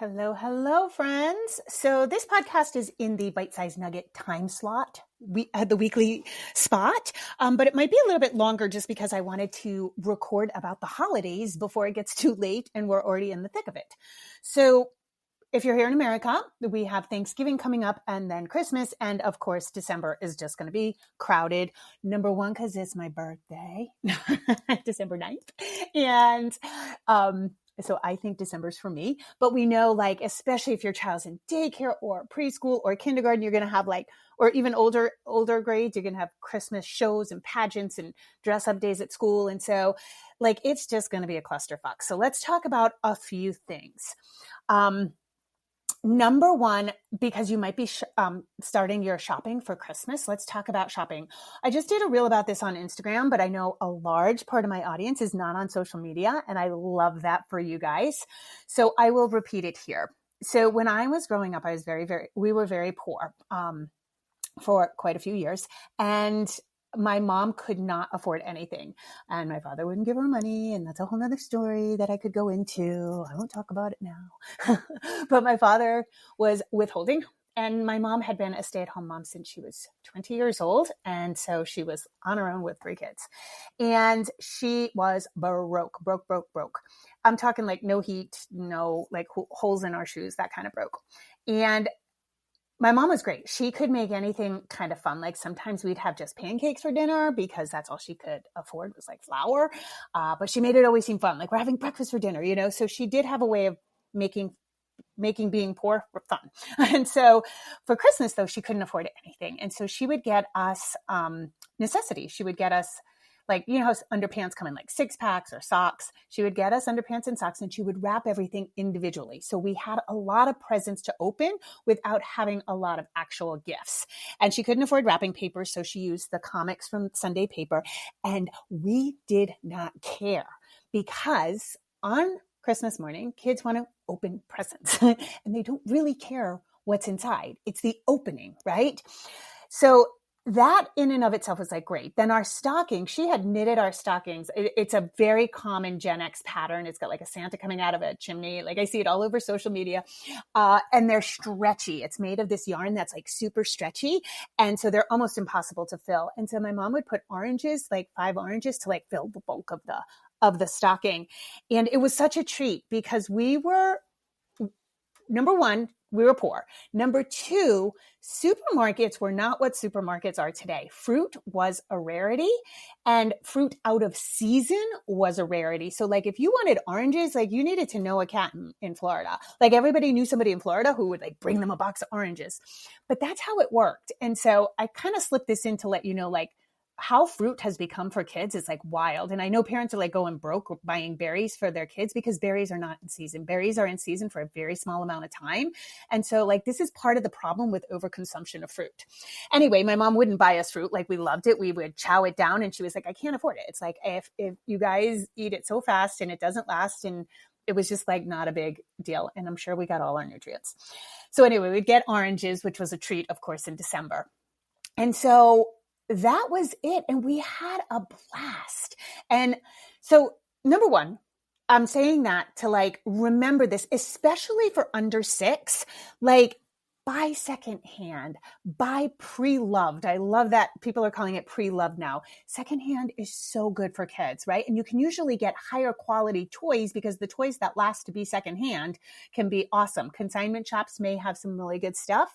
Hello, hello, friends. So this podcast is in the bite-sized nugget time slot. We had the weekly spot, but it might be a little bit longer just because I wanted to record about the holidays before it gets too late and we're already in the thick of it. So if you're here in America, we have Thanksgiving coming up and then Christmas. And of course, December is just going to be crowded. Number one, because it's my birthday, December 9th. And so I think December's for me. But we know, like, especially if your child's in daycare or preschool or kindergarten, you're going to have or even older grades, you're going to have Christmas shows and pageants and dress up days at school. And so, like, it's just going to be a clusterfuck. So let's talk about a few things. Number one, because you might be starting your shopping for Christmas, let's talk about shopping. I just did a reel about this on Instagram, but I know a large part of my audience is not on social media, and I love that for you guys. So I will repeat it here. So when I was growing up, I was we were very poor for quite a few years, and my mom could not afford anything, and my father wouldn't give her money. And that's a whole nother story that I could go into. I won't talk about it now, but my father was withholding, and my mom had been a stay-at-home mom since she was 20 years old. And so she was on her own with 3 kids, and she was broke. I'm talking like no heat, no like holes in our shoes, that kind of broke. And my mom was great. She could make anything kind of fun. Like sometimes we'd have just pancakes for dinner because that's all she could afford was like flour. But she made it always seem fun. Like we're having breakfast for dinner, you know? So she did have a way of making being poor fun. And so for Christmas though, she couldn't afford anything. And so she would get us necessities. She would get us, like, you know how underpants come in like 6-packs or socks. She would get us underpants and socks, and she would wrap everything individually. So we had a lot of presents to open without having a lot of actual gifts. And she couldn't afford wrapping paper, so she used the comics from Sunday paper. And we did not care because on Christmas morning, kids want to open presents and they don't really care what's inside. It's the opening, right? So that in and of itself was like great. Then our stockings, she had knitted our stockings. It's a very common Gen X pattern. It's got like a Santa coming out of a chimney. Like I see it all over social media. And they're stretchy. It's made of this yarn that's like super stretchy. And so they're almost impossible to fill. And so my mom would put oranges, like 5 oranges to like fill the bulk of the stocking. And it was such a treat because we were, number one, we were poor. Number two, supermarkets were not what supermarkets are today. Fruit was a rarity, and fruit out of season was a rarity. So like if you wanted oranges, like you needed to know a cat in Florida. Like everybody knew somebody in Florida who would like bring them a box of oranges. But that's how it worked. And so I kind of slipped this in to let you know, like, how fruit has become for kids is like wild. And I know parents are like going broke buying berries for their kids because berries are not in season. Berries are in season for a very small amount of time. And so like, this is part of the problem with overconsumption of fruit. Anyway, my mom wouldn't buy us fruit. Like we loved it. We would chow it down. And she was like, I can't afford it. It's like, if you guys eat it so fast and it doesn't last, and it was just like not a big deal. And I'm sure we got all our nutrients. So anyway, we'd get oranges, which was a treat, of course, in December. And so that was it. And we had a blast. And so number one, I'm saying that to like, remember this, especially for under 6, like buy secondhand, buy pre-loved. I love that people are calling it pre-loved now. Secondhand is so good for kids, right? And you can usually get higher quality toys because the toys that last to be secondhand can be awesome. Consignment shops may have some really good stuff.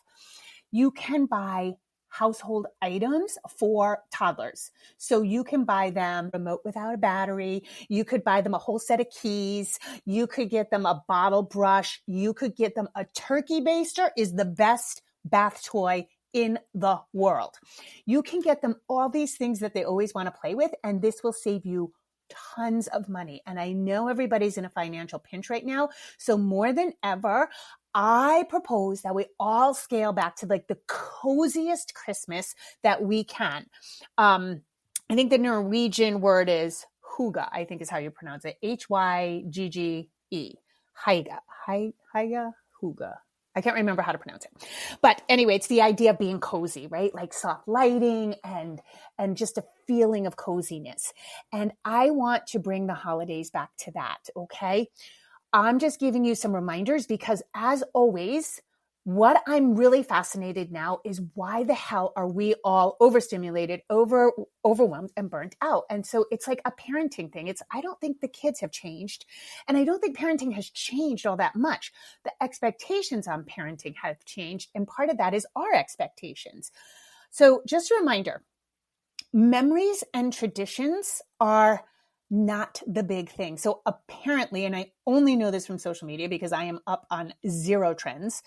You can buy household items for toddlers. So you can buy them a remote without a battery. You could buy them a whole set of keys. You could get them a bottle brush. You could get them a turkey baster is the best bath toy in the world. You can get them all these things that they always want to play with, and this will save you tons of money. And I know everybody's in a financial pinch right now. So more than ever, I propose that we all scale back to like the coziest Christmas that we can. I think the Norwegian word is hygge, I think is how you pronounce it. Hygge. Hygge. Hygge. I can't remember how to pronounce it. But anyway, it's the idea of being cozy, right? Like soft lighting and just a feeling of coziness. And I want to bring the holidays back to that, okay? I'm just giving you some reminders because, as always, what I'm really fascinated now is why the hell are we all overstimulated, overwhelmed, and burnt out? And so it's like a parenting thing. I don't think the kids have changed, and I don't think parenting has changed all that much. The expectations on parenting have changed, and part of that is our expectations. So just a reminder, memories and traditions are not the big thing. So apparently, and I only know this from social media because I am up on zero trends,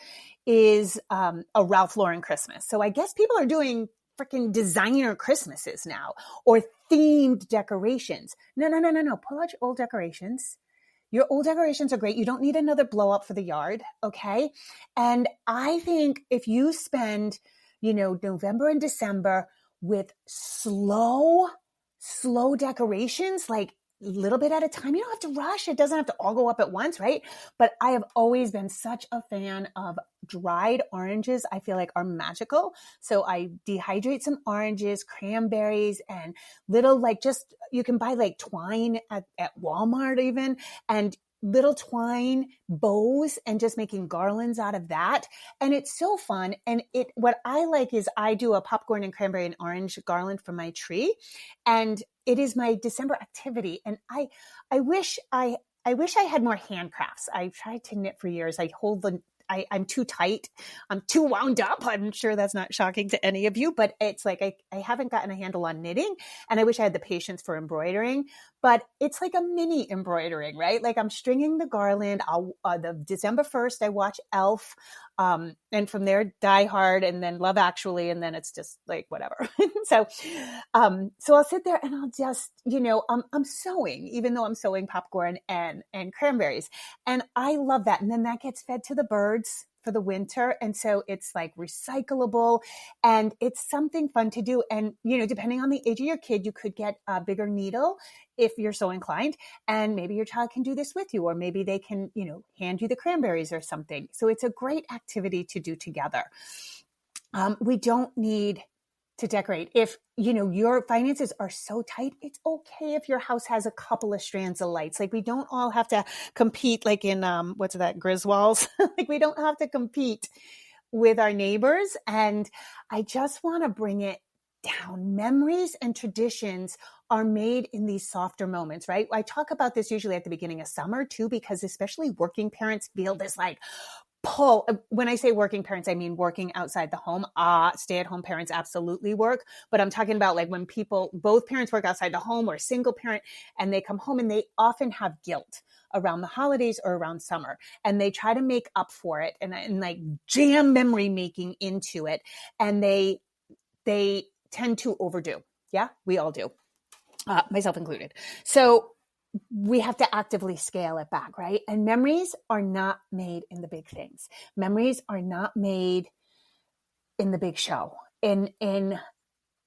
is a Ralph Lauren Christmas. So I guess people are doing freaking designer Christmases now, or themed decorations. No. Pull out your old decorations. Your old decorations are great. You don't need another blow up for the yard. Okay. And I think if you spend, November and December with slow decorations, like a little bit at a time. You don't have to rush. It doesn't have to all go up at once, right? But I have always been such a fan of dried oranges. I feel like are magical. So I dehydrate some oranges, cranberries, and little you can buy like twine at Walmart even, and little twine bows, and just making garlands out of that. And it's so fun. And what I like is I do a popcorn and cranberry and orange garland for my tree. And it is my December activity. And I wish I had more handcrafts. I've tried to knit for years. I'm too tight. I'm too wound up. I'm sure that's not shocking to any of you, but it's like I haven't gotten a handle on knitting, and I wish I had the patience for embroidering, but it's like a mini embroidering, right? Like I'm stringing the garland. The December 1st, I watch Elf, and from there Die Hard, and then Love Actually, and then it's just like whatever. So I'll sit there and I'll just, I'm sewing, even though I'm sewing popcorn and cranberries, and I love that. And then that gets fed to the birds for the winter. And so it's like recyclable, and it's something fun to do. And, depending on the age of your kid, you could get a bigger needle if you're so inclined, and maybe your child can do this with you, or maybe they can, hand you the cranberries or something. So it's a great activity to do together. We don't need to decorate. If, your finances are so tight, it's okay if your house has a couple of strands of lights. Like we don't all have to compete like in, what's that, Griswolds? Like we don't have to compete with our neighbors. And I just want to bring it down. Memories and traditions are made in these softer moments, right? I talk about this usually at the beginning of summer too, because especially working parents feel this like pull. When I say working parents, I mean working outside the home. Stay-at-home parents absolutely work, but I'm talking about like when both parents work outside the home, or single parent, and they come home and they often have guilt around the holidays or around summer, and they try to make up for it and like jam memory making into it, and they tend to overdo. Yeah, we all do, myself included. So we have to actively scale it back, right? And memories are not made in the big things. Memories are not made in the big show.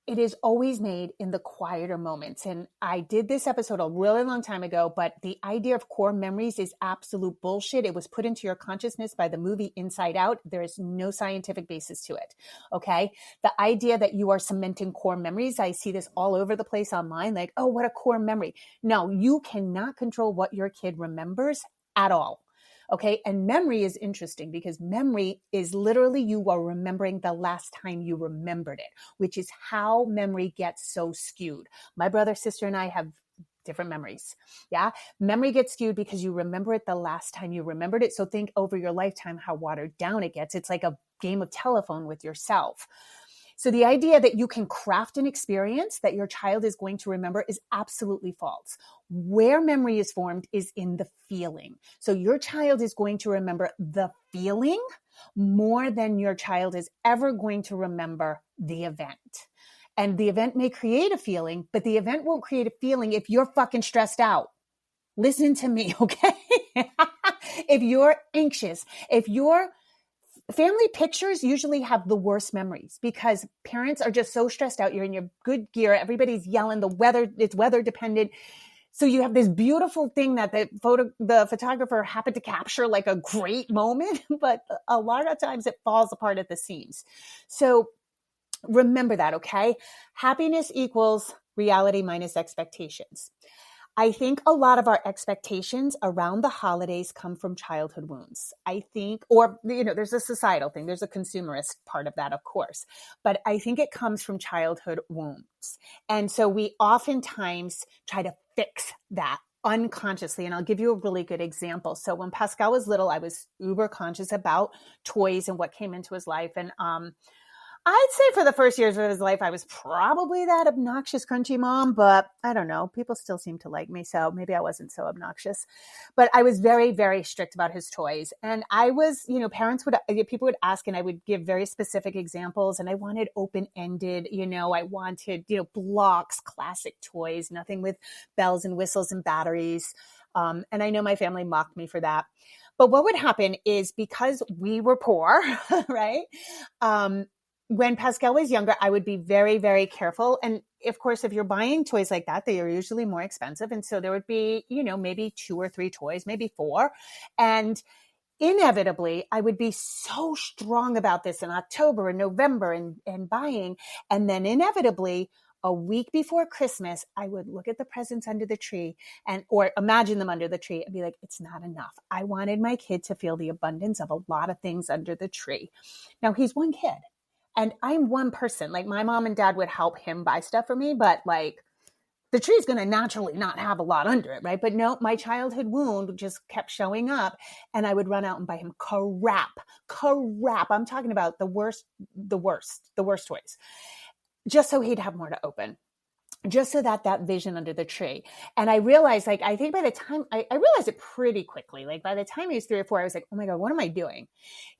It is always made in the quieter moments. And I did this episode a really long time ago, but the idea of core memories is absolute bullshit. It was put into your consciousness by the movie Inside Out. There is no scientific basis to it. Okay. The idea that you are cementing core memories, I see this all over the place online, like, oh, what a core memory. No, you cannot control what your kid remembers at all. Okay. And memory is interesting because memory is literally you are remembering the last time you remembered it, which is how memory gets so skewed. My brother, sister, and I have different memories. Yeah. Memory gets skewed because you remember it the last time you remembered it. So think over your lifetime how watered down it gets. It's like a game of telephone with yourself. So the idea that you can craft an experience that your child is going to remember is absolutely false. Where memory is formed is in the feeling. So your child is going to remember the feeling more than your child is ever going to remember the event. And the event may create a feeling, but the event won't create a feeling if you're fucking stressed out. Listen to me, okay? If you're anxious, if you're family pictures usually have the worst memories because parents are just so stressed out. You're in your good gear. Everybody's yelling. It's weather dependent. So you have this beautiful thing that the photographer happened to capture like a great moment, but a lot of times it falls apart at the seams. So remember that, okay? Happiness equals reality minus expectations. I think a lot of our expectations around the holidays come from childhood wounds. I think, or, there's a societal thing, there's a consumerist part of that, of course, but I think it comes from childhood wounds. And so we oftentimes try to fix that unconsciously. And I'll give you a really good example. So when Pascal was little, I was uber conscious about toys and what came into his life. And, I'd say for the first years of his life, I was probably that obnoxious, crunchy mom, but I don't know. People still seem to like me, so maybe I wasn't so obnoxious. But I was very, very strict about his toys. And I was, people would ask, and I would give very specific examples. And I wanted open-ended, I wanted, blocks, classic toys, nothing with bells and whistles and batteries. And I know my family mocked me for that. But what would happen is, because we were poor, right? When Pascal was younger, I would be very, very careful. And of course, if you're buying toys like that, they are usually more expensive. And so there would be, maybe 2 or 3 toys, maybe 4. And inevitably, I would be so strong about this in October and November and buying. And then inevitably, a week before Christmas, I would look at the presents under the tree or imagine them under the tree and be like, it's not enough. I wanted my kid to feel the abundance of a lot of things under the tree. Now, he's one kid. And I'm one person. Like, my mom and dad would help him buy stuff for me, but like, the tree's going to naturally not have a lot under it, right? But no, my childhood wound just kept showing up, and I would run out and buy him crap. I'm talking about the worst toys, just so he'd have more to open. Just so that vision under the tree. And I realized, I think by the time I realized it pretty quickly, by the time he was 3 or 4, I was like, oh my God, what am I doing?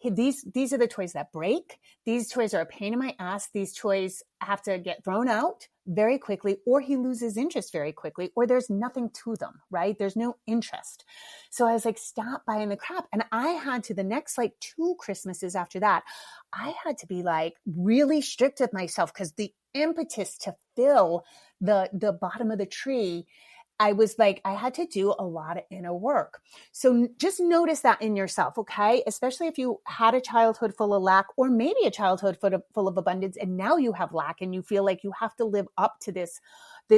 These are the toys that break. These toys are a pain in my ass. These toys have to get thrown out very quickly, or he loses interest very quickly, or there's nothing to them, right? There's no interest. So I was like, stop buying the crap. And I had to, the next 2 Christmases after that, I had to be really strict with myself, because the impetus to fill the bottom of the tree, I was I had to do a lot of inner work. So just notice that in yourself, okay? Especially if you had a childhood full of lack, or maybe a childhood full of abundance, and now you have lack and you feel like you have to live up to this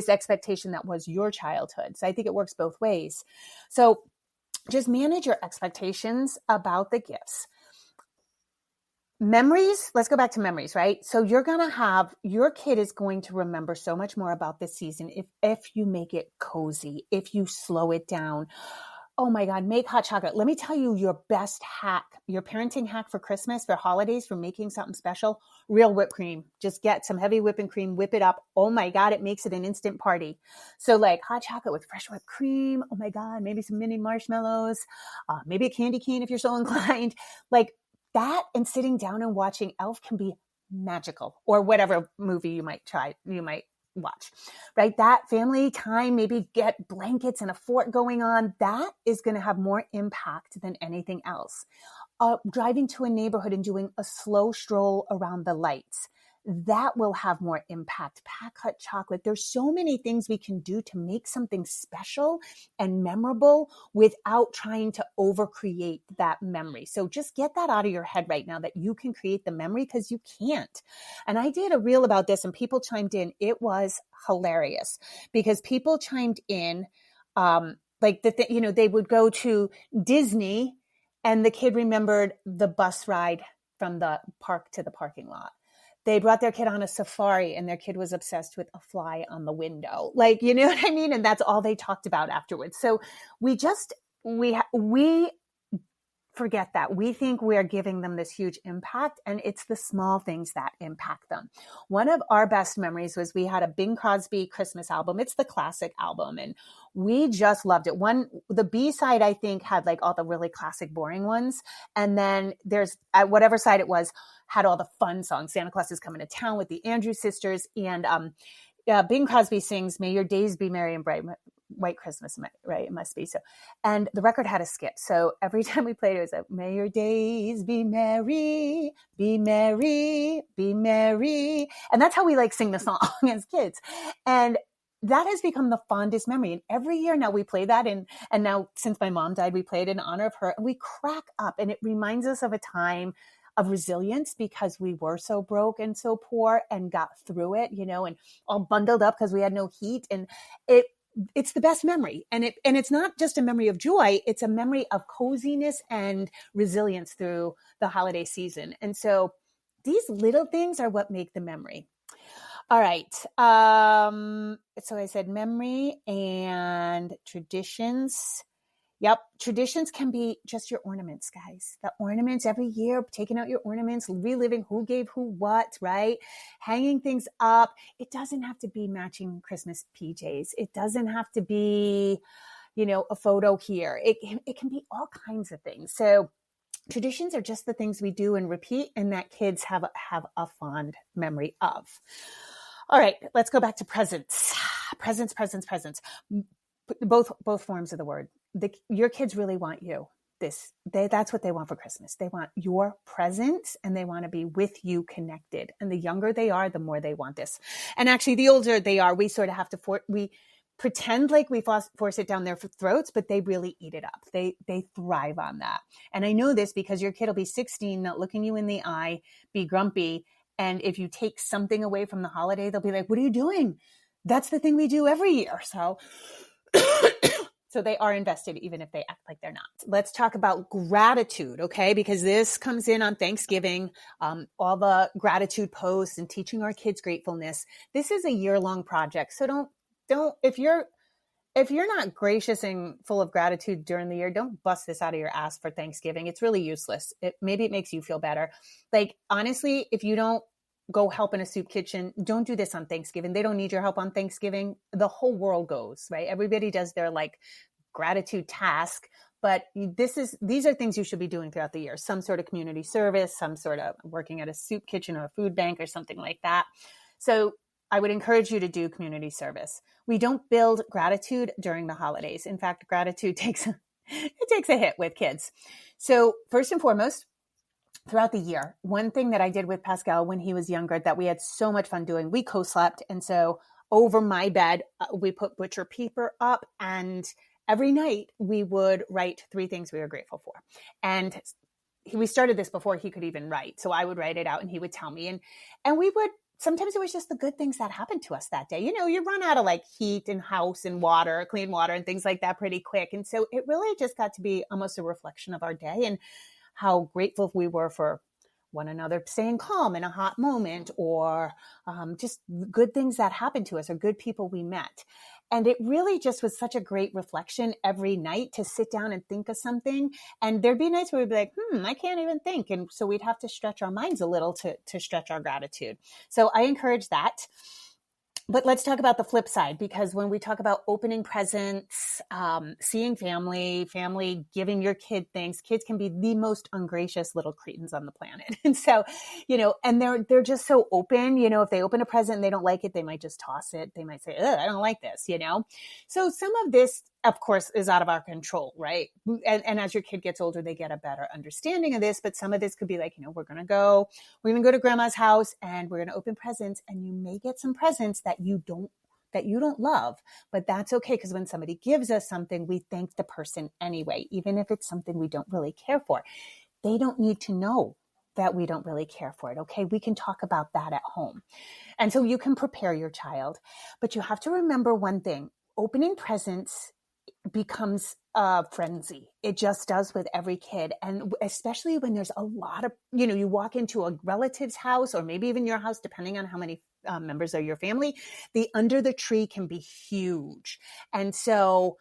expectation that was your childhood. So I think it works both ways. So just manage your expectations about the gifts. Memories, let's go back to memories, right? So your kid is going to remember so much more about this season if you make it cozy, if you slow it down. Oh my God, make hot chocolate. Let me tell you your best hack, your parenting hack for Christmas, for holidays, for making something special: real whipped cream. Just get some heavy whipping cream, whip it up. Oh my God, it makes it an instant party. So hot chocolate with fresh whipped cream. Oh my God, maybe some mini marshmallows, maybe a candy cane if you're so inclined. That, and sitting down and watching Elf can be magical, or whatever movie you might watch, right? That family time, maybe get blankets and a fort going on. That is going to have more impact than anything else. Driving to a neighborhood and doing a slow stroll around the lights, that will have more impact. Pack hot chocolate. There's so many things we can do to make something special and memorable without trying to overcreate that memory. So just get that out of your head right now, that you can create the memory, because you can't. And I did a reel about this, and people chimed in. It was hilarious, because people chimed in, they would go to Disney, and the kid remembered the bus ride from the park to the parking lot. They brought their kid on a safari, and their kid was obsessed with a fly on the window. You know what I mean? And that's all they talked about afterwards. So we forget that. We think we're giving them this huge impact, and it's the small things that impact them. One of our best memories was, we had a Bing Crosby Christmas album. It's the classic album, and we just loved it. The B side, I think, had all the really classic, boring ones. And then there's, at whatever side it was, had all the fun songs. Santa Claus is Coming to Town with the Andrews Sisters. And Bing Crosby sings, "May Your Days Be Merry and Bright." White Christmas, right? It must be so. And the record had a skip. So every time we played it, was "May your days be merry, be merry, be merry." And that's how we sing the song as kids. And that has become the fondest memory. And every year now we play that. And now, since my mom died, we play it in honor of her. And we crack up. And it reminds us of a time of resilience, because we were so broke and so poor and got through it, and all bundled up because we had no heat. And it's the best memory. And it's not just a memory of joy, it's a memory of coziness and resilience through the holiday season. And so these little things are what make the memory. All right. So I said memory and traditions. Yep. Traditions can be just your ornaments, guys. The ornaments every year, taking out your ornaments, reliving who gave who what, right? Hanging things up. It doesn't have to be matching Christmas PJs. It doesn't have to be, a photo here. It can be all kinds of things. So traditions are just the things we do and repeat and that kids have a fond memory of. All right, let's go back to presents. Presents. Both forms of the word. Your kids really want you. That's what they want for Christmas. They want your presence and they want to be with you connected. And the younger they are, the more they want this. And actually, the older they are, we sort of have to we pretend like we force it down their throats, but they really eat it up. They thrive on that. And I know this because your kid will be 16, not looking you in the eye, be grumpy. And if you take something away from the holiday, they'll be like, what are you doing? That's the thing we do every year. So they are invested, even if they act like they're not. Let's talk about gratitude, okay? Because this comes in on Thanksgiving, all the gratitude posts and teaching our kids gratefulness. This is a year-long project. So don't, if you're not gracious and full of gratitude during the year, don't bust this out of your ass for Thanksgiving. It's really useless. Maybe it makes you feel better. Like, honestly, if you don't go help in a soup kitchen, don't do this on Thanksgiving. They don't need your help on Thanksgiving. The whole world goes, right? Everybody does their gratitude task, but these are things you should be doing throughout the year. Some sort of community service, some sort of working at a soup kitchen or a food bank or something like that. So I would encourage you to do community service. We don't build gratitude during the holidays. In fact, gratitude takes a hit with kids. So first and foremost, throughout the year, one thing that I did with Pascal when he was younger that we had so much fun doing, we co-slept. And so over my bed, we put butcher paper up, and every night we would write 3 things we were grateful for. And we started this before he could even write. So I would write it out and he would tell me. And we would, sometimes it was just the good things that happened to us that day. You run out of heat and house and water, clean water and things like that pretty quick. And so it really just got to be almost a reflection of our day and how grateful we were for one another staying calm in a hot moment, or just good things that happened to us or good people we met. And it really just was such a great reflection every night to sit down and think of something. And there'd be nights where we'd be like, I can't even think. And so we'd have to stretch our minds a little to stretch our gratitude. So I encourage that. But let's talk about the flip side, because when we talk about opening presents, seeing family, giving your kid things, kids can be the most ungracious little cretins on the planet. And so, and they're just so open, if they open a present and they don't like it, they might just toss it. They might say, I don't like this, So some of this, of course, is out of our control, right? And as your kid gets older, they get a better understanding of this. But some of this could be like, we're going to go to grandma's house and we're going to open presents, and you may get some presents that you don't love, but that's okay. Because when somebody gives us something, we thank the person anyway, even if it's something we don't really care for. They don't need to know that we don't really care for it. Okay. We can talk about that at home. And so you can prepare your child, but you have to remember one thing: opening presents becomes a frenzy. It just does with every kid. And especially when there's a lot of, you walk into a relative's house or maybe even your house, depending on how many members of your family, the under the tree can be huge. And so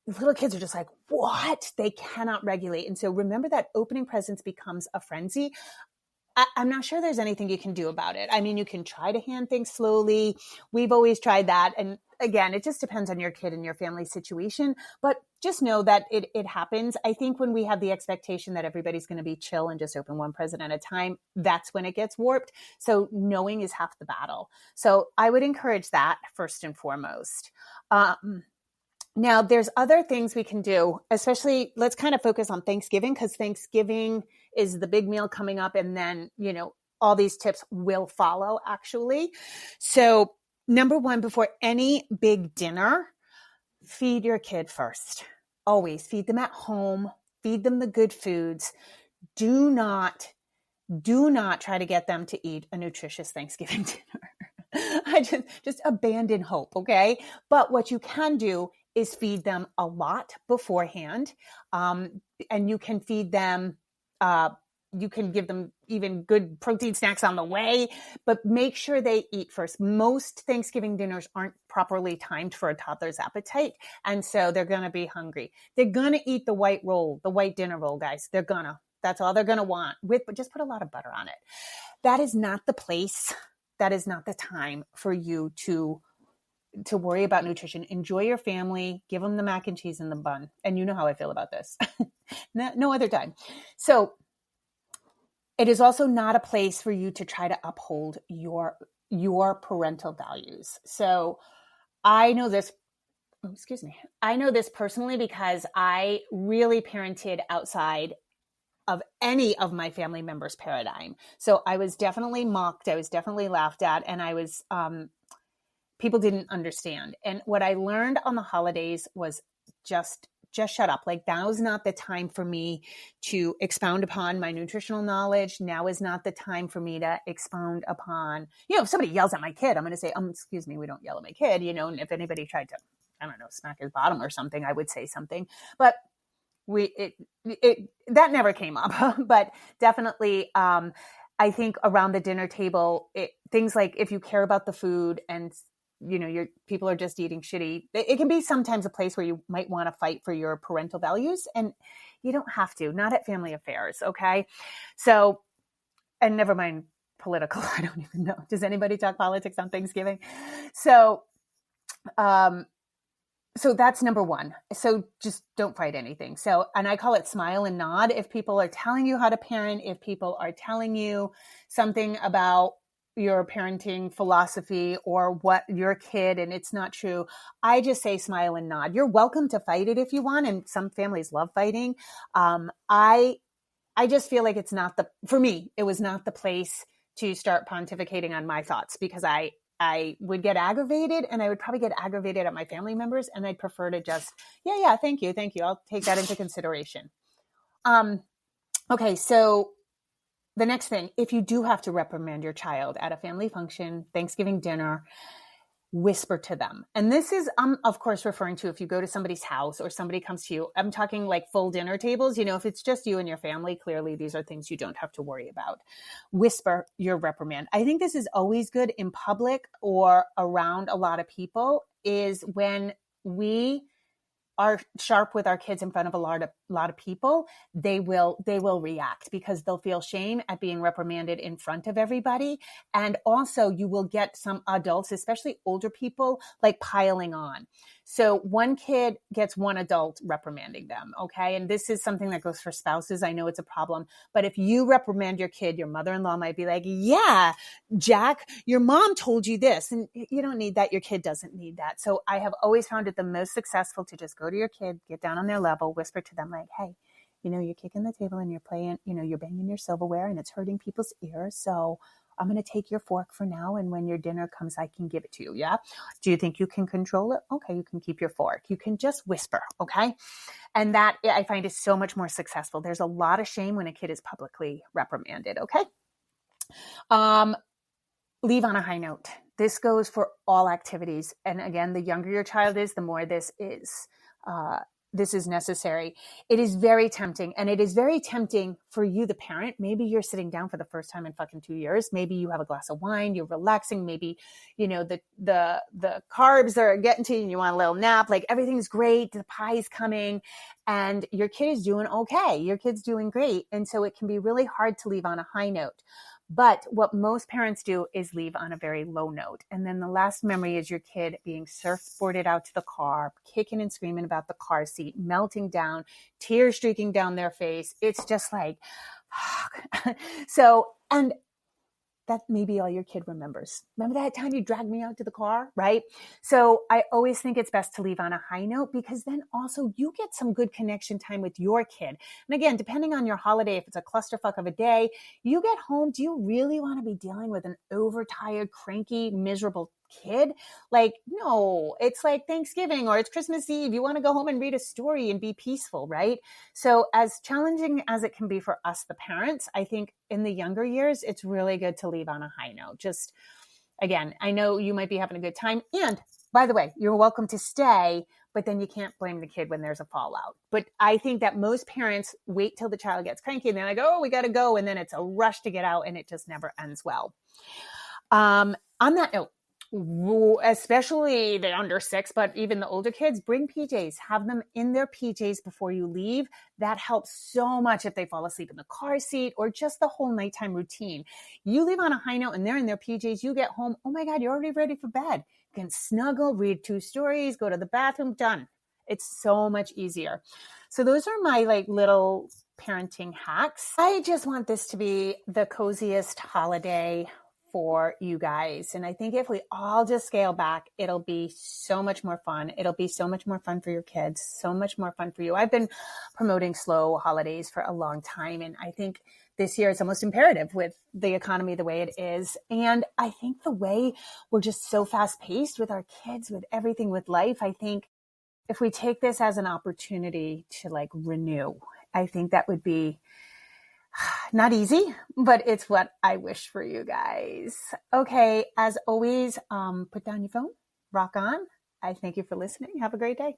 little kids are just like, what? They cannot regulate. And so remember that opening presents becomes a frenzy. I'm not sure there's anything you can do about it. I mean, you can try to hand things slowly. We've always tried that. And again, it just depends on your kid and your family situation, but just know that it happens. I think when we have the expectation that everybody's going to be chill and just open one present at a time, that's when it gets warped. So knowing is half the battle. So I would encourage that first and foremost. Now, there's other things we can do, especially let's kind of focus on Thanksgiving, because Thanksgiving is the big meal coming up. And then, all these tips will follow actually. So number one, before any big dinner, feed your kid first. Always feed them at home, feed them the good foods. Do not try to get them to eat a nutritious Thanksgiving dinner. I just abandon hope. Okay. But what you can do is feed them a lot beforehand. And you can feed them, you can give them even good protein snacks on the way, but make sure they eat first. Most Thanksgiving dinners aren't properly timed for a toddler's appetite. And so they're going to be hungry. They're going to eat the white roll, the white dinner roll, guys. That's all they're going to want but just put a lot of butter on it. That is not the place. That is not the time for you to worry about nutrition. Enjoy your family, give them the mac and cheese and the bun. And you know how I feel about this. No other time. So it is also not a place for you to try to uphold your parental values. So I know this, I know this personally because I really parented outside of any of my family members' paradigm. So I was definitely mocked. I was definitely laughed at. And I was, people didn't understand. And what I learned on the holidays was just shut up. Like, now is not the time for me to expound upon my nutritional knowledge. Now is not the time for me to expound upon, if somebody yells at my kid, I'm going to say, excuse me, we don't yell at my kid, and if anybody tried to, I don't know, smack his bottom or something, I would say something, but that never came up. But definitely, I think around the dinner table, things like if you care about the food and your people are just eating shitty, it can be sometimes a place where you might want to fight for your parental values, and you don't have to, not at family affairs. Okay. So, and never mind political. I don't even know. Does anybody talk politics on Thanksgiving? So that's number one. So just don't fight anything. So, and I call it smile and nod. If people are telling you how to parent, if people are telling you something about your parenting philosophy or what your kid, and it's not true, I just say smile and nod. You're welcome to fight it if you want. And some families love fighting. I just feel like for me, it was not the place to start pontificating on my thoughts, because I would get aggravated, and I would probably get aggravated at my family members, and I'd prefer to just, yeah, thank you. I'll take that into consideration. Okay. So the next thing, if you do have to reprimand your child at a family function, Thanksgiving dinner, whisper to them. And this is, of course, referring to if you go to somebody's house or somebody comes to you. I'm talking like full dinner tables. If it's just you and your family, clearly these are things you don't have to worry about. Whisper your reprimand. I think this is always good in public or around a lot of people, is when we are sharp with our kids in front of a lot of people, they will react, because they'll feel shame at being reprimanded in front of everybody. And also you will get some adults, especially older people, like piling on. So one kid gets one adult reprimanding them. Okay. And this is something that goes for spouses. I know it's a problem, but if you reprimand your kid, your mother-in-law might be like, yeah, Jack, your mom told you this, and you don't need that. Your kid doesn't need that. So I have always found it the most successful to just go to your kid, get down on their level, whisper to them like, hey, you're kicking the table and you're playing, you're banging your silverware and it's hurting people's ears. So I'm going to take your fork for now. And when your dinner comes, I can give it to you. Yeah. Do you think you can control it? Okay. You can keep your fork. You can just whisper. Okay. And that I find is so much more successful. There's a lot of shame when a kid is publicly reprimanded. Okay. Leave on a high note. This goes for all activities. And again, the younger your child is, the more this is necessary. It is very tempting. And it is very tempting for you, the parent. Maybe you're sitting down for the first time in fucking 2 years. Maybe you have a glass of wine, you're relaxing. Maybe, the carbs are getting to you and you want a little nap. Like, everything's great. The pie's coming and your kid is doing okay. Your kid's doing great. And so it can be really hard to leave on a high note. But what most parents do is leave on a very low note. And then the last memory is your kid being surfboarded out to the car, kicking and screaming about the car seat, melting down, tears streaking down their face. It's just like, so, and that may be all your kid remembers. Remember that time you dragged me out to the car, right? So I always think it's best to leave on a high note, because then also you get some good connection time with your kid. And again, depending on your holiday, if it's a clusterfuck of a day, you get home, do you really want to be dealing with an overtired, cranky, miserable kid? Like, no, it's like Thanksgiving or it's Christmas Eve. You want to go home and read a story and be peaceful, right? So as challenging as it can be for us, the parents, I think in the younger years, it's really good to leave on a high note. Just again, I know you might be having a good time. And by the way, you're welcome to stay, but then you can't blame the kid when there's a fallout. But I think that most parents wait till the child gets cranky and they're like, oh, we got to go. And then it's a rush to get out and it just never ends well. On that note, especially the under 6, but even the older kids, bring PJs, have them in their PJs before you leave. That helps so much if they fall asleep in the car seat or just the whole nighttime routine. You leave on a high note and they're in their PJs, you get home, oh my God, you're already ready for bed. You can snuggle, read 2 stories, go to the bathroom, done. It's so much easier. So those are my little parenting hacks. I just want this to be the coziest holiday for you guys. And I think if we all just scale back, it'll be so much more fun. It'll be so much more fun for your kids, so much more fun for you. I've been promoting slow holidays for a long time. And I think this year is almost imperative with the economy the way it is. And I think the way we're just so fast paced with our kids, with everything, with life, I think if we take this as an opportunity to renew, I think that would be not easy, but it's what I wish for you guys. Okay, as always, put down your phone, rock on. I thank you for listening. Have a great day.